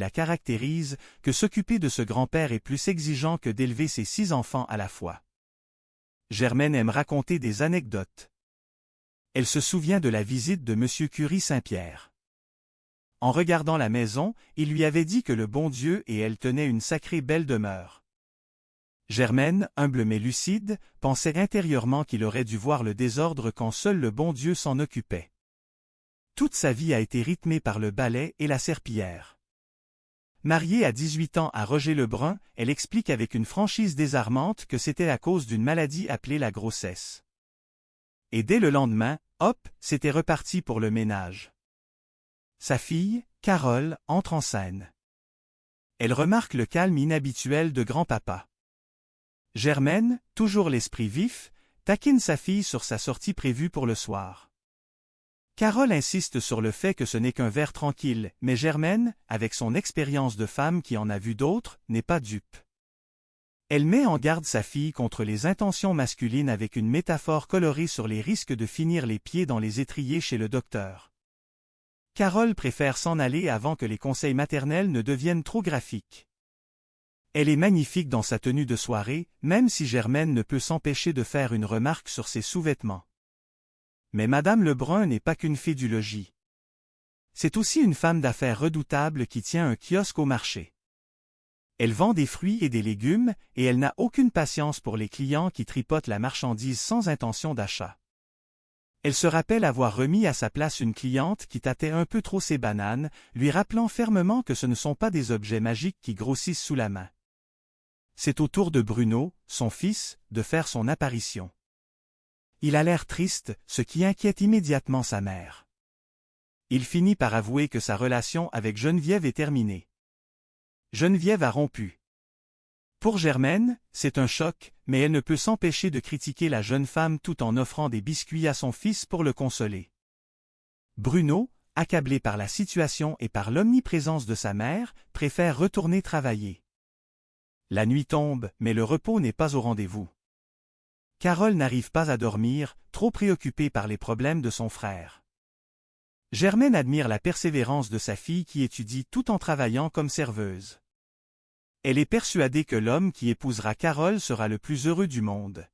la caractérise, que s'occuper de ce grand-père est plus exigeant que d'élever ses 6 enfants à la fois. Germaine aime raconter des anecdotes. Elle se souvient de la visite de M. Curie-Saint-Pierre. En regardant la maison, il lui avait dit que le bon Dieu et elle tenaient une sacrée belle demeure. Germaine, humble mais lucide, pensait intérieurement qu'il aurait dû voir le désordre quand seul le bon Dieu s'en occupait. Toute sa vie a été rythmée par le ballet et la serpillière. Mariée à 18 ans à Roger Lebrun, elle explique avec une franchise désarmante que c'était à cause d'une maladie appelée la grossesse. Et dès le lendemain, hop, c'était reparti pour le ménage. Sa fille, Carole, entre en scène. Elle remarque le calme inhabituel de grand-papa. Germaine, toujours l'esprit vif, taquine sa fille sur sa sortie prévue pour le soir. Carole insiste sur le fait que ce n'est qu'un verre tranquille, mais Germaine, avec son expérience de femme qui en a vu d'autres, n'est pas dupe. Elle met en garde sa fille contre les intentions masculines avec une métaphore colorée sur les risques de finir les pieds dans les étriers chez le docteur. Carole préfère s'en aller avant que les conseils maternels ne deviennent trop graphiques. Elle est magnifique dans sa tenue de soirée, même si Germaine ne peut s'empêcher de faire une remarque sur ses sous-vêtements. Mais Madame Lebrun n'est pas qu'une fée du logis. C'est aussi une femme d'affaires redoutable qui tient un kiosque au marché. Elle vend des fruits et des légumes, et elle n'a aucune patience pour les clients qui tripotent la marchandise sans intention d'achat. Elle se rappelle avoir remis à sa place une cliente qui tâtait un peu trop ses bananes, lui rappelant fermement que ce ne sont pas des objets magiques qui grossissent sous la main. C'est au tour de Bruno, son fils, de faire son apparition. Il a l'air triste, ce qui inquiète immédiatement sa mère. Il finit par avouer que sa relation avec Geneviève est terminée. Geneviève a rompu. Pour Germaine, c'est un choc, mais elle ne peut s'empêcher de critiquer la jeune femme tout en offrant des biscuits à son fils pour le consoler. Bruno, accablé par la situation et par l'omniprésence de sa mère, préfère retourner travailler. La nuit tombe, mais le repos n'est pas au rendez-vous. Carole n'arrive pas à dormir, trop préoccupée par les problèmes de son frère. Germaine admire la persévérance de sa fille qui étudie tout en travaillant comme serveuse. Elle est persuadée que l'homme qui épousera Carole sera le plus heureux du monde.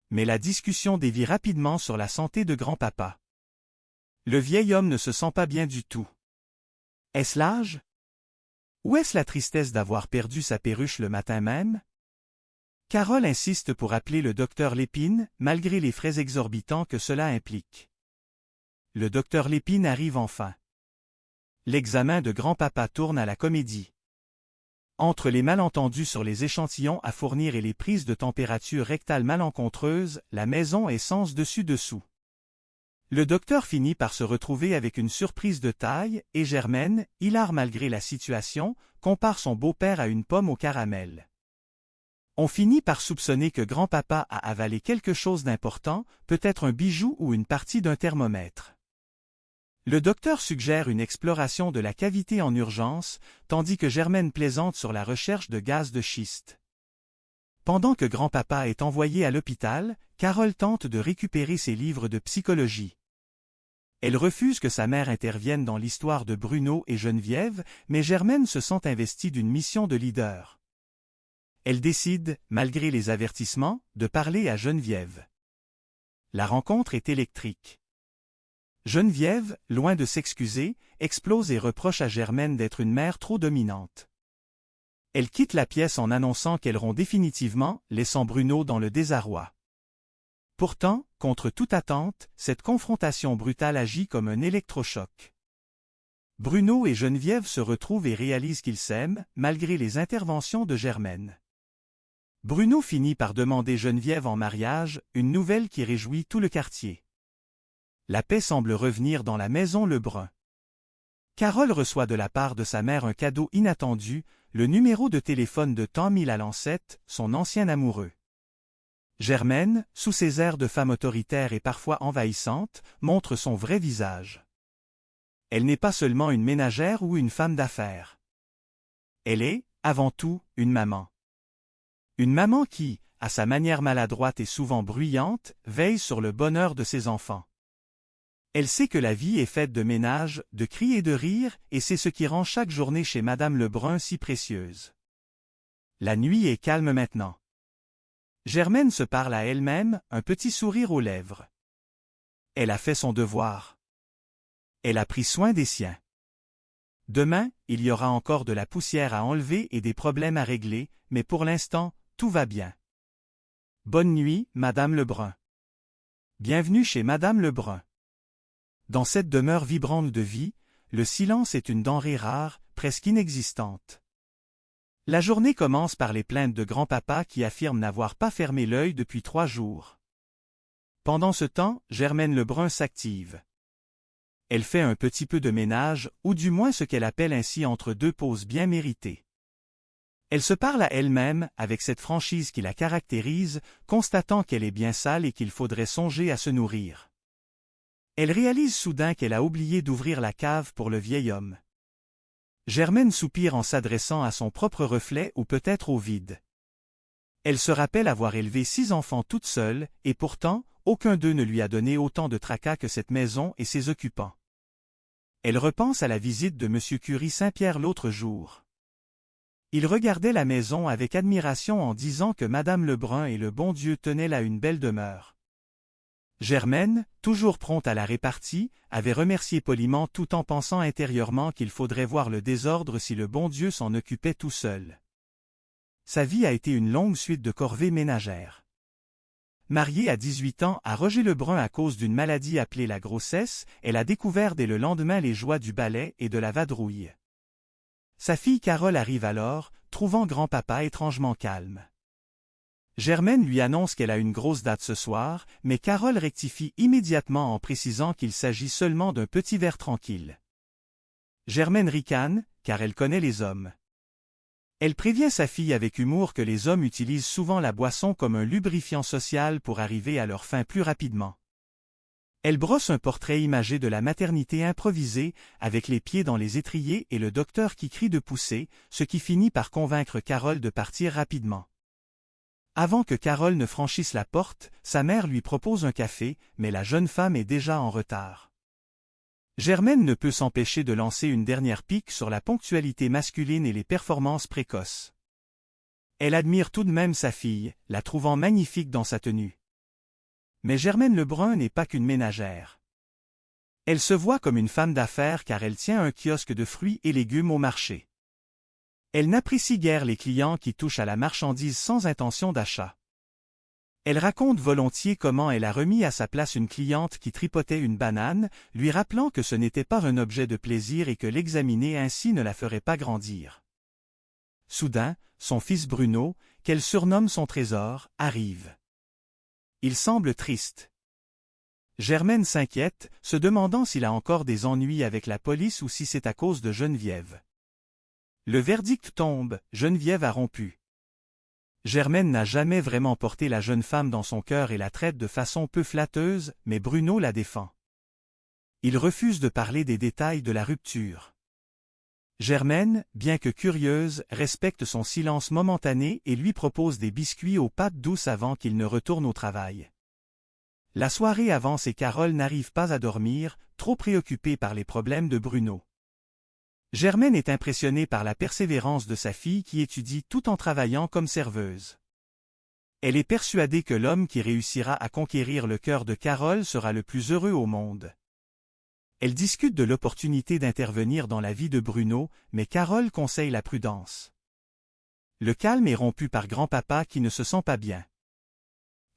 Mais la discussion dévie rapidement sur la santé de grand-papa. Le vieil homme ne se sent pas bien du tout. Est-ce l'âge? Ou est-ce la tristesse d'avoir perdu sa perruche le matin même? Carole insiste pour appeler le docteur Lépine, malgré les frais exorbitants que cela implique. Le docteur Lépine arrive enfin. L'examen de grand-papa tourne à la comédie. Entre les malentendus sur les échantillons à fournir et les prises de température rectale malencontreuses, la maison est sens dessus-dessous. Le docteur finit par se retrouver avec une surprise de taille, et Germaine, hilare malgré la situation, compare son beau-père à une pomme au caramel. On finit par soupçonner que grand-papa a avalé quelque chose d'important, peut-être un bijou ou une partie d'un thermomètre. Le docteur suggère une exploration de la cavité en urgence, tandis que Germaine plaisante sur la recherche de gaz de schiste. Pendant que grand-papa est envoyé à l'hôpital, Carole tente de récupérer ses livres de psychologie. Elle refuse que sa mère intervienne dans l'histoire de Bruno et Geneviève, mais Germaine se sent investie d'une mission de leader. Elle décide, malgré les avertissements, de parler à Geneviève. La rencontre est électrique. Geneviève, loin de s'excuser, explose et reproche à Germaine d'être une mère trop dominante. Elle quitte la pièce en annonçant qu'elle rompt définitivement, laissant Bruno dans le désarroi. Pourtant, contre toute attente, cette confrontation brutale agit comme un électrochoc. Bruno et Geneviève se retrouvent et réalisent qu'ils s'aiment, malgré les interventions de Germaine. Bruno finit par demander Geneviève en mariage, une nouvelle qui réjouit tout le quartier. La paix semble revenir dans la maison Lebrun. Carole reçoit de la part de sa mère un cadeau inattendu, le numéro de téléphone de Tommy Lalancette, son ancien amoureux. Germaine, sous ses airs de femme autoritaire et parfois envahissante, montre son vrai visage. Elle n'est pas seulement une ménagère ou une femme d'affaires. Elle est, avant tout, une maman. Une maman qui, à sa manière maladroite et souvent bruyante, veille sur le bonheur de ses enfants. Elle sait que la vie est faite de ménage, de cris et de rires, et c'est ce qui rend chaque journée chez Madame Lebrun si précieuse. La nuit est calme maintenant. Germaine se parle à elle-même, un petit sourire aux lèvres. Elle a fait son devoir. Elle a pris soin des siens. Demain, il y aura encore de la poussière à enlever et des problèmes à régler, mais pour l'instant, tout va bien. Bonne nuit, Madame Lebrun. Bienvenue chez Madame Lebrun. Dans cette demeure vibrante de vie, le silence est une denrée rare, presque inexistante. La journée commence par les plaintes de grand-papa qui affirme n'avoir pas fermé l'œil depuis 3 jours. Pendant ce temps, Germaine Lebrun s'active. Elle fait un petit peu de ménage, ou du moins ce qu'elle appelle ainsi entre 2 pauses bien méritées. Elle se parle à elle-même, avec cette franchise qui la caractérise, constatant qu'elle est bien sale et qu'il faudrait songer à se nourrir. Elle réalise soudain qu'elle a oublié d'ouvrir la cave pour le vieil homme. Germaine soupire en s'adressant à son propre reflet ou peut-être au vide. Elle se rappelle avoir élevé 6 enfants toute seule, et pourtant, aucun d'eux ne lui a donné autant de tracas que cette maison et ses occupants. Elle repense à la visite de M. Curie Saint-Pierre l'autre jour. Il regardait la maison avec admiration en disant que Madame Lebrun et le bon Dieu tenaient là une belle demeure. Germaine, toujours prompte à la répartie, avait remercié poliment tout en pensant intérieurement qu'il faudrait voir le désordre si le bon Dieu s'en occupait tout seul. Sa vie a été une longue suite de corvées ménagères. Mariée à 18 ans à Roger Lebrun à cause d'une maladie appelée la grossesse, elle a découvert dès le lendemain les joies du balai et de la vadrouille. Sa fille Carole arrive alors, trouvant grand-papa étrangement calme. Germaine lui annonce qu'elle a une grosse date ce soir, mais Carole rectifie immédiatement en précisant qu'il s'agit seulement d'un petit verre tranquille. Germaine ricane, car elle connaît les hommes. Elle prévient sa fille avec humour que les hommes utilisent souvent la boisson comme un lubrifiant social pour arriver à leur fin plus rapidement. Elle brosse un portrait imagé de la maternité improvisée, avec les pieds dans les étriers et le docteur qui crie de pousser, ce qui finit par convaincre Carole de partir rapidement. Avant que Carole ne franchisse la porte, sa mère lui propose un café, mais la jeune femme est déjà en retard. Germaine ne peut s'empêcher de lancer une dernière pique sur la ponctualité masculine et les performances précoces. Elle admire tout de même sa fille, la trouvant magnifique dans sa tenue. Mais Germaine Lebrun n'est pas qu'une ménagère. Elle se voit comme une femme d'affaires car elle tient un kiosque de fruits et légumes au marché. Elle n'apprécie guère les clients qui touchent à la marchandise sans intention d'achat. Elle raconte volontiers comment elle a remis à sa place une cliente qui tripotait une banane, lui rappelant que ce n'était pas un objet de plaisir et que l'examiner ainsi ne la ferait pas grandir. Soudain, son fils Bruno, qu'elle surnomme son trésor, arrive. Il semble triste. Germaine s'inquiète, se demandant s'il a encore des ennuis avec la police ou si c'est à cause de Geneviève. Le verdict tombe, Geneviève a rompu. Germaine n'a jamais vraiment porté la jeune femme dans son cœur et la traite de façon peu flatteuse, mais Bruno la défend. Il refuse de parler des détails de la rupture. Germaine, bien que curieuse, respecte son silence momentané et lui propose des biscuits aux pâtes douces avant qu'il ne retourne au travail. La soirée avance et Carole n'arrive pas à dormir, trop préoccupée par les problèmes de Bruno. Germaine est impressionnée par la persévérance de sa fille qui étudie tout en travaillant comme serveuse. Elle est persuadée que l'homme qui réussira à conquérir le cœur de Carole sera le plus heureux au monde. Elle discute de l'opportunité d'intervenir dans la vie de Bruno, mais Carole conseille la prudence. Le calme est rompu par grand-papa qui ne se sent pas bien.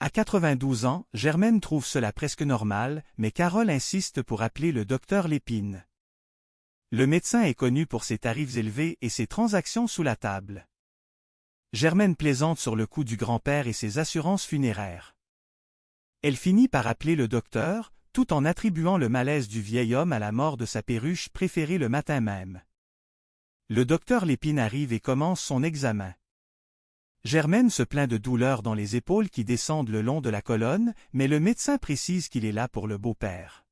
À 92 ans, Germaine trouve cela presque normal, mais Carole insiste pour appeler le docteur Lépine. Le médecin est connu pour ses tarifs élevés et ses transactions sous la table. Germaine plaisante sur le coût du grand-père et ses assurances funéraires. Elle finit par appeler le docteur, tout en attribuant le malaise du vieil homme à la mort de sa perruche préférée le matin même. Le docteur Lépine arrive et commence son examen. Germaine se plaint de douleurs dans les épaules qui descendent le long de la colonne, mais le médecin précise qu'il est là pour le beau-père.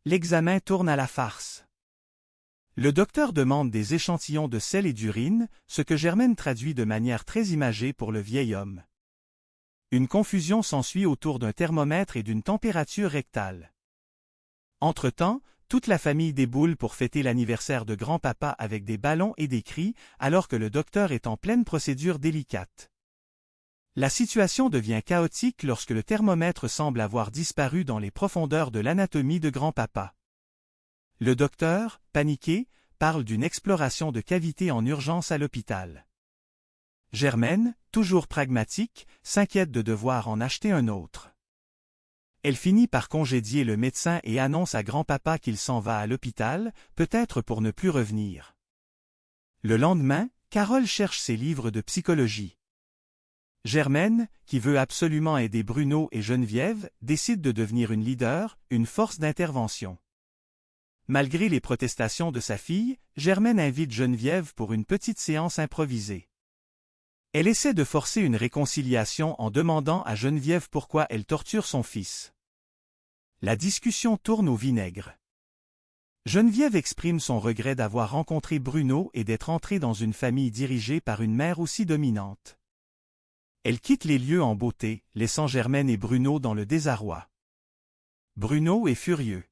L'examen tourne à la farce. Le docteur demande des échantillons de sel et d'urine, ce que Germaine traduit de manière très imagée pour le vieil homme. Une confusion s'ensuit autour d'un thermomètre et d'une température rectale. Entre-temps, toute la famille déboule pour fêter l'anniversaire de grand-papa avec des ballons et des cris, alors que le docteur est en pleine procédure délicate. La situation devient chaotique lorsque le thermomètre semble avoir disparu dans les profondeurs de l'anatomie de grand-papa. Le docteur, paniqué, parle d'une exploration de cavité en urgence à l'hôpital. Germaine, toujours pragmatique, s'inquiète de devoir en acheter un autre. Elle finit par congédier le médecin et annonce à grand-papa qu'il s'en va à l'hôpital, peut-être pour ne plus revenir. Le lendemain, Carole cherche ses livres de psychologie. Germaine, qui veut absolument aider Bruno et Geneviève, décide de devenir une leader, une force d'intervention. Malgré les protestations de sa fille, Germaine invite Geneviève pour une petite séance improvisée. Elle essaie de forcer une réconciliation en demandant à Geneviève pourquoi elle torture son fils. La discussion tourne au vinaigre. Geneviève exprime son regret d'avoir rencontré Bruno et d'être entrée dans une famille dirigée par une mère aussi dominante. Elle quitte les lieux en beauté, laissant Germaine et Bruno dans le désarroi. Bruno est furieux.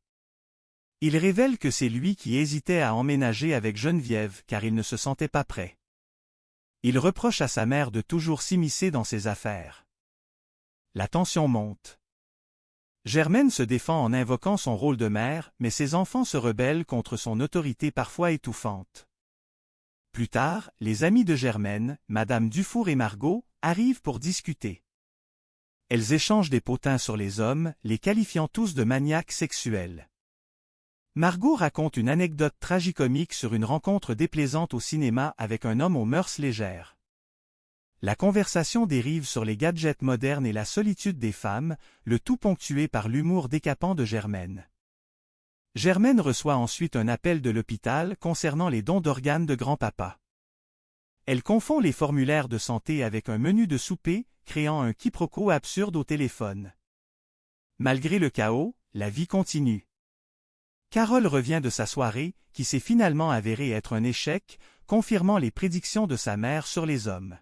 Il révèle que c'est lui qui hésitait à emménager avec Geneviève car il ne se sentait pas prêt. Il reproche à sa mère de toujours s'immiscer dans ses affaires. La tension monte. Germaine se défend en invoquant son rôle de mère, mais ses enfants se rebellent contre son autorité parfois étouffante. Plus tard, les amis de Germaine, Madame Dufour et Margot, arrivent pour discuter. Elles échangent des potins sur les hommes, les qualifiant tous de maniaques sexuels. Margot raconte une anecdote tragicomique sur une rencontre déplaisante au cinéma avec un homme aux mœurs légères. La conversation dérive sur les gadgets modernes et la solitude des femmes, le tout ponctué par l'humour décapant de Germaine. Germaine reçoit ensuite un appel de l'hôpital concernant les dons d'organes de grand-papa. Elle confond les formulaires de santé avec un menu de souper, créant un quiproquo absurde au téléphone. Malgré le chaos, la vie continue. Carole revient de sa soirée, qui s'est finalement avérée être un échec, confirmant les prédictions de sa mère sur les hommes.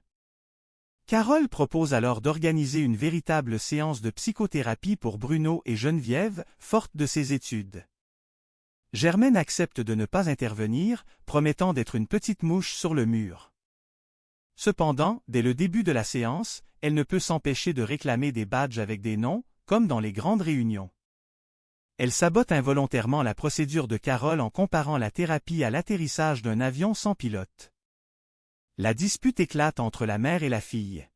Carole propose alors d'organiser une véritable séance de psychothérapie pour Bruno et Geneviève, forte de ses études. Germaine accepte de ne pas intervenir, promettant d'être une petite mouche sur le mur. Cependant, dès le début de la séance, elle ne peut s'empêcher de réclamer des badges avec des noms, comme dans les grandes réunions. Elle sabote involontairement la procédure de Carole en comparant la thérapie à l'atterrissage d'un avion sans pilote. La dispute éclate entre la mère et la fille.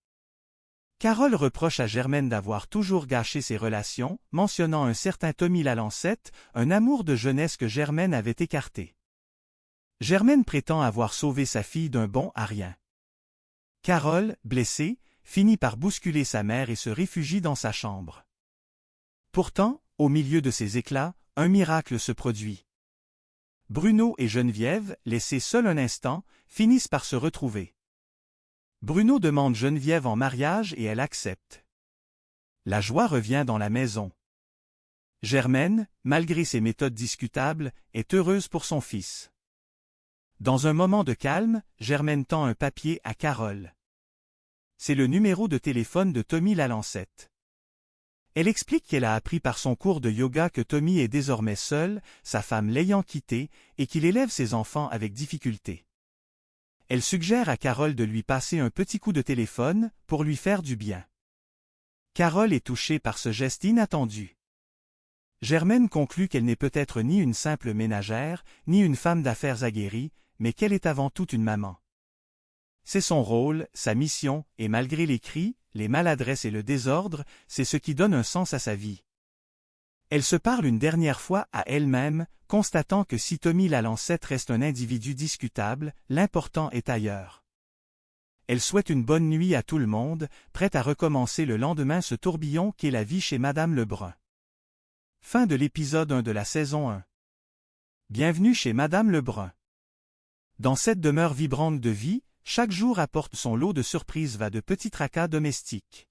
Carole reproche à Germaine d'avoir toujours gâché ses relations, mentionnant un certain Tommy Lalancette, un amour de jeunesse que Germaine avait écarté. Germaine prétend avoir sauvé sa fille d'un bond à rien. Carole, blessée, finit par bousculer sa mère et se réfugie dans sa chambre. Pourtant, au milieu de ces éclats, un miracle se produit. Bruno et Geneviève, laissés seuls un instant, finissent par se retrouver. Bruno demande Geneviève en mariage et elle accepte. La joie revient dans la maison. Germaine, malgré ses méthodes discutables, est heureuse pour son fils. Dans un moment de calme, Germaine tend un papier à Carole. C'est le numéro de téléphone de Tommy Lalancette. Elle explique qu'elle a appris par son cours de yoga que Tommy est désormais seul, sa femme l'ayant quitté, et qu'il élève ses enfants avec difficulté. Elle suggère à Carole de lui passer un petit coup de téléphone, pour lui faire du bien. Carole est touchée par ce geste inattendu. Germaine conclut qu'elle n'est peut-être ni une simple ménagère, ni une femme d'affaires aguerrie, mais qu'elle est avant tout une maman. C'est son rôle, sa mission, et malgré les cris, les maladresses et le désordre, c'est ce qui donne un sens à sa vie. Elle se parle une dernière fois à elle-même, constatant que si Tommy Lalancette reste un individu discutable, l'important est ailleurs. Elle souhaite une bonne nuit à tout le monde, prête à recommencer le lendemain ce tourbillon qu'est la vie chez Madame Lebrun. Fin de l'épisode 1 de la saison 1. Bienvenue chez Madame Lebrun. Dans cette demeure vibrante de vie, chaque jour apporte son lot de surprises de petits tracas domestiques.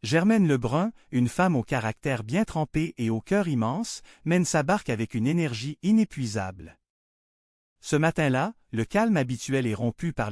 Germaine Lebrun, une femme au caractère bien trempé et au cœur immense, mène sa barque avec une énergie inépuisable. Ce matin-là, le calme habituel est rompu par